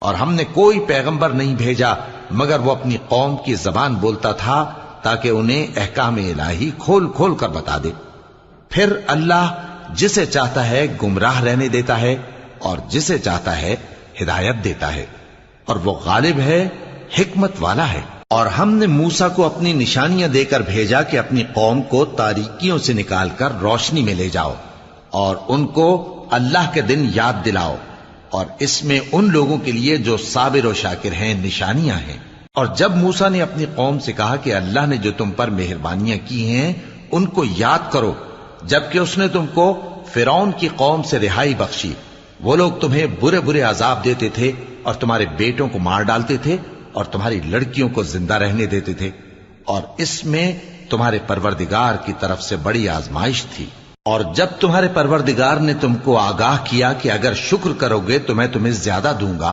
और हमने कोई पैगंबर नहीं भेजा मगर वो अपनी कौम की जबान बोलता था ताकि उन्हें अहकाम इलाही खोल खोल कर बता दे। फिर अल्लाह जिसे चाहता है गुमराह रहने देता है और जिसे चाहता है हिदायत देता है, और वो गालिब है, हिकमत वाला है। और हमने मूसा को अपनी निशानियां देकर भेजा कि अपनी कौम को तारीकियों से निकालकर रोशनी में ले जाओ और उनको अल्लाह के दिन याद दिलाओ, और इसमें उन लोगों के लिए जो साबिर और शाकिर हैं निशानियां हैं। और जब मूसा ने अपनी कौम से कहा कि अल्लाह ने जो तुम पर मेहरबानियां की हैं उनको याद करो, जबकि उसने तुमको फिरौन की कौम से रिहाई बख्शी। वो लोग तुम्हें बुरे बुरे अजाब देते थे और तुम्हारे बेटों को मार डालते थे और तुम्हारी लड़कियों को जिंदा रहने देते थे, और इसमें तुम्हारे परवरदिगार की तरफ से बड़ी आजमाइश थी। और जब तुम्हारे परवरदिगार ने तुमको आगाह किया कि अगर शुक्र करोगे तो मैं तुम्हें ज्यादा दूंगा,